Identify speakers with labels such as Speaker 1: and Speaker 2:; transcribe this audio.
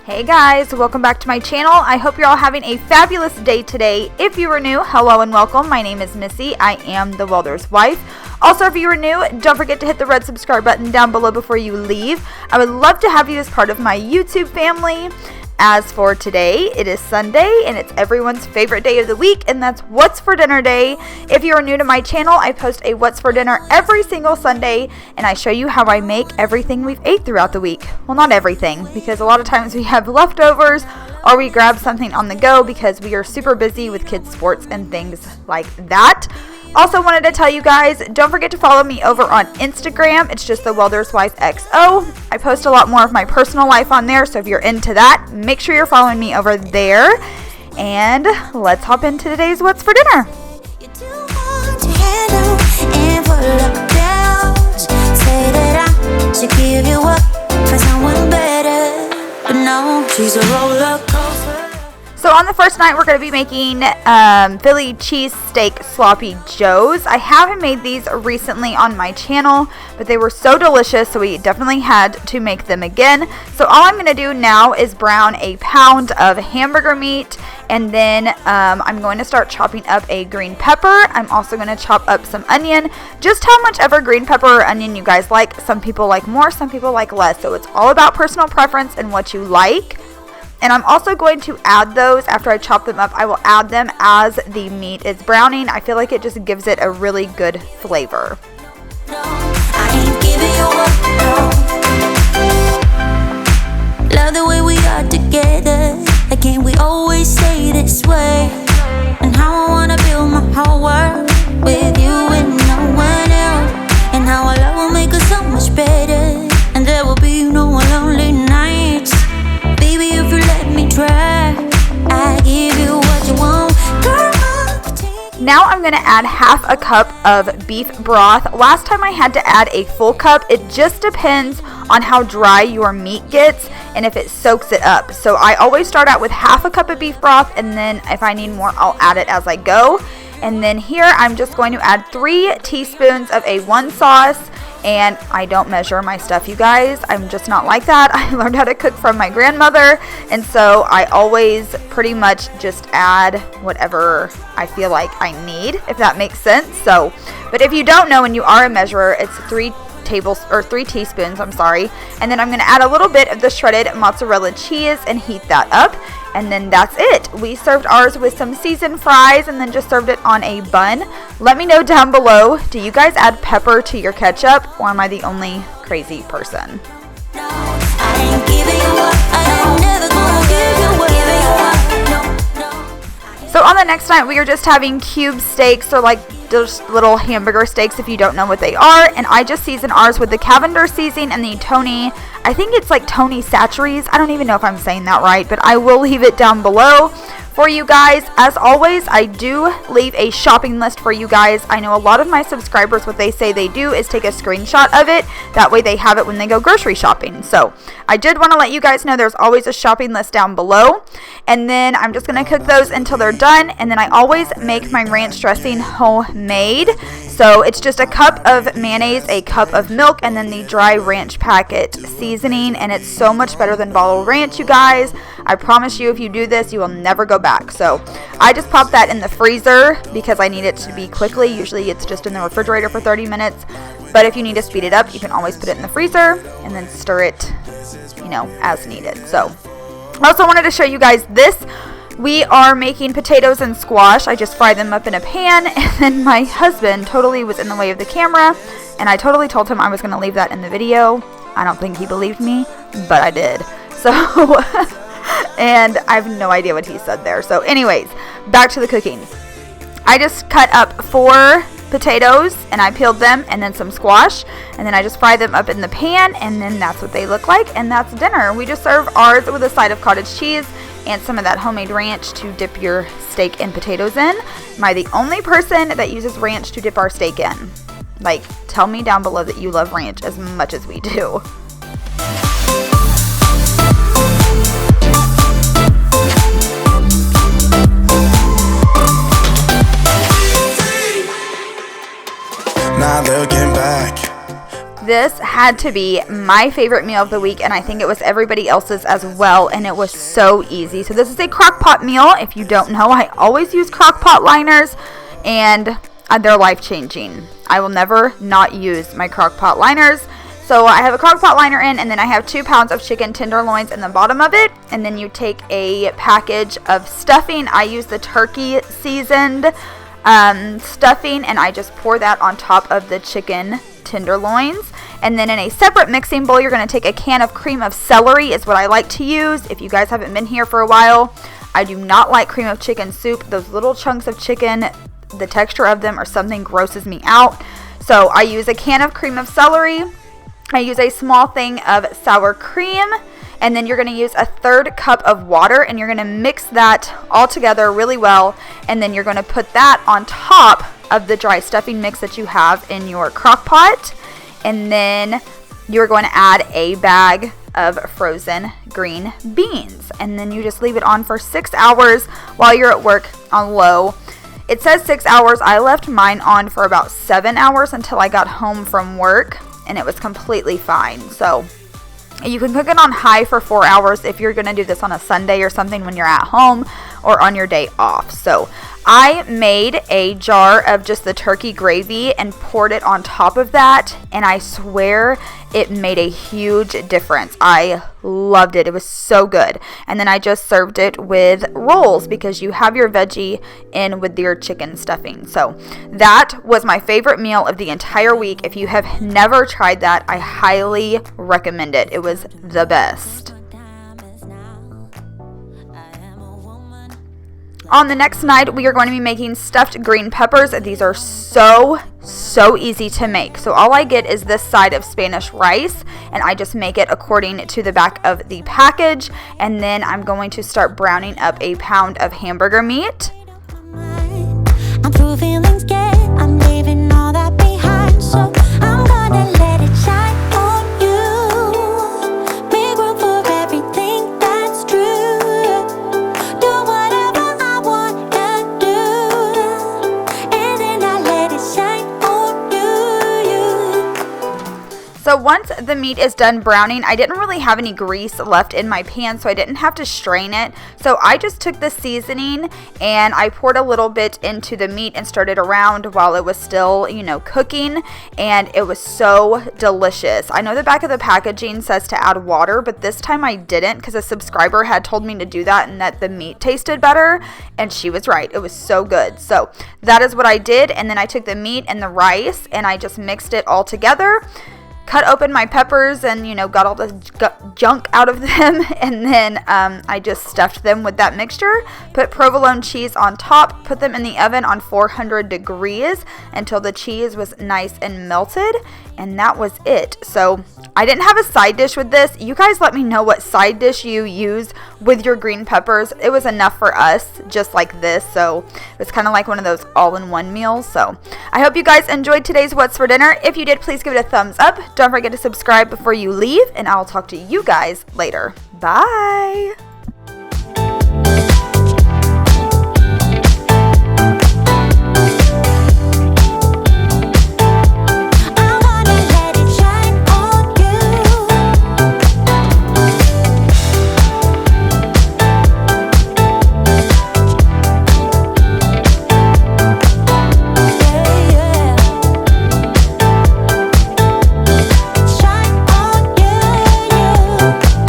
Speaker 1: Hey guys, welcome back to my channel. I hope you're all having a fabulous day today. If you are new, hello and welcome. My name is Missy. I am the Welders wife. Also, if you are new, don't forget to hit the red subscribe button down below before you leave. I would love to have you as part of my YouTube family. As for today, it is Sunday and it's everyone's favorite day of the week, and that's What's for Dinner Day. If you are new to my channel, I post a What's for Dinner every single Sunday, and I show you how I make everything we've ate throughout the week. Well, not everything, because a lot of times we have leftovers or we grab something on the go because we are super busy with kids' sports and things like that. Also wanted to tell you guys, don't forget to follow me over on Instagram. It's just the Welders Wife XO. I post a lot more of my personal life on there, so if you're into that, make sure you're following me over there. And let's hop into today's What's for Dinner. So on the first night, we're going to be making Philly cheesesteak sloppy joes. I haven't made these recently on my channel, but they were so delicious, so we definitely had to make them again. So all I'm going to do now is brown a pound of hamburger meat, and then I'm going to start chopping up a green pepper. I'm also going to chop up some onion, just how much ever green pepper or onion you guys like. Some people like more, some people like less, so it's all about personal preference and what you like. And I'm also going to add those after I chop them up. I will add them as the meat is browning. I feel like it just gives it a really good flavor. Love the way we are together. Again, we always stay this way. And how I wanna build my whole world with you and no one else. And how our love will make us so much better. And there will be no lonely nights. Baby, if you let me try, I give you what you want. Now I'm going to add half a cup of beef broth. Last time I had to add a full cup. It just depends on how dry your meat gets and if it soaks it up. So I always start out with half a cup of beef broth, and then if I need more, I'll add it as I go. And then here I'm just going to add 3 teaspoons of A1 sauce. And I don't measure my stuff, you guys. I'm just not like that. I learned how to cook from my grandmother, and so I always pretty much just add whatever I feel like I need, if that makes sense. So, but if you don't know and you are a measurer, it's 3 teaspoons, I'm sorry. And then I'm going to add a little bit of the shredded mozzarella cheese and heat that up. And then that's it. We served ours with some seasoned fries and then just served it on a bun. Let me know down below, do you guys add pepper to your ketchup, or am I the only crazy person? So on the next night, we are just having cube steaks, or like those little hamburger steaks if you don't know what they are. And I just season ours with the Cavender seasoning and the Tony, I think it's like Tony Chacheres. I don't even know if I'm saying that right, but I will leave it down below for you guys. As always, I do leave a shopping list for you guys. I know a lot of my subscribers, what they say they do is take a screenshot of it. That way they have it when they go grocery shopping. So I did want to let you guys know there's always a shopping list down below. And then I'm just going to cook those until they're done. And then I always make my ranch dressing homemade. So it's just a cup of mayonnaise, a cup of milk, and then the dry ranch packet seasoning. And it's so much better than bottled ranch, you guys. I promise you, if you do this, you will never go back. So I just pop that in the freezer because I need it to be quickly. Usually it's just in the refrigerator for 30 minutes. But if you need to speed it up, you can always put it in the freezer and then stir it, as needed. So I also wanted to show you guys this. We are making potatoes and squash. I just fry them up in a pan, and then my husband totally was in the way of the camera, and I totally told him I was going to leave that in the video. I don't think he believed me, but I did. So, and I have no idea what he said there. So anyways, back to the cooking. I just cut up 4 potatoes, and I peeled them, and then some squash, and then I just fry them up in the pan, and then that's what they look like, and that's dinner. We just serve ours with a side of cottage cheese and some of that homemade ranch to dip your steak and potatoes in. Am I the only person that uses ranch to dip our steak in? Like, tell me down below that you love ranch as much as we do. Now looking back, This had to be my favorite meal of the week, and I think it was everybody else's as well, and it was so easy. So this is a Crockpot meal. If you don't know, I always use Crockpot liners, and they're life-changing. I will never not use my Crockpot liners. So I have a Crockpot liner in, and then I have 2 pounds of chicken tenderloins in the bottom of it, and then you take a package of stuffing. I use the turkey seasoned stuffing, and I just pour that on top of the chicken tenderloins. And then in a separate mixing bowl, you're going to take a can of cream of celery is what I like to use. If you guys haven't been here for a while, I do not like cream of chicken soup. Those little chunks of chicken, the texture of them or something grosses me out. So I use a can of cream of celery. I use a small thing of sour cream, and then you're going to use a 1/3 cup of water, and you're going to mix that all together really well, and then you're going to put that on top of the dry stuffing mix that you have in your crock pot, and then you're going to add a bag of frozen green beans, and then you just leave it on for 6 hours while you're at work on low. It says 6 hours. I left mine on for about 7 hours until I got home from work, and it was completely fine. So you can cook it on high for 4 hours if you're going to do this on a Sunday or something when you're at home or on your day off. So I made a jar of just the turkey gravy and poured it on top of that, and I swear it made a huge difference. I loved it. It was so good. And then I just served it with rolls because you have your veggie in with your chicken stuffing. So that was my favorite meal of the entire week. If you have never tried that, I highly recommend it. It was the best. On the next night, we are going to be making stuffed green peppers. These are so easy to make. So all I get is this side of Spanish rice, and I just make it according to the back of the package. And then I'm going to start browning up a pound of hamburger meat.
Speaker 2: I'm through feelings, I'm leaving all that behind. So I'm gonna let it shine on you. Make room for everything that's true. Do whatever I want to do, and then I let it shine on you.
Speaker 1: So once the meat is done browning, I didn't really have any grease left in my pan, so I didn't have to strain it. So I just took the seasoning and I poured a little bit into the meat and stirred it around while it was still, cooking, and it was so delicious. I know the back of the packaging says to add water, but this time I didn't because a subscriber had told me to do that and that the meat tasted better, and she was right. It was so good. So that is what I did, and then I took the meat and the rice and I just mixed it all together. Cut open my peppers and, got all the junk out of them. And then I just stuffed them with that mixture. Put provolone cheese on top. Put them in the oven on 400 degrees until the cheese was nice and melted. And that was it. So I didn't have a side dish with this. You guys let me know what side dish you use with your green peppers. It was enough for us, just like this. So it was kind of like one of those all-in-one meals. So I hope you guys enjoyed today's What's for Dinner. If you did, please give it a thumbs up. Don't forget to subscribe before you leave, and I'll talk to you guys later. Bye.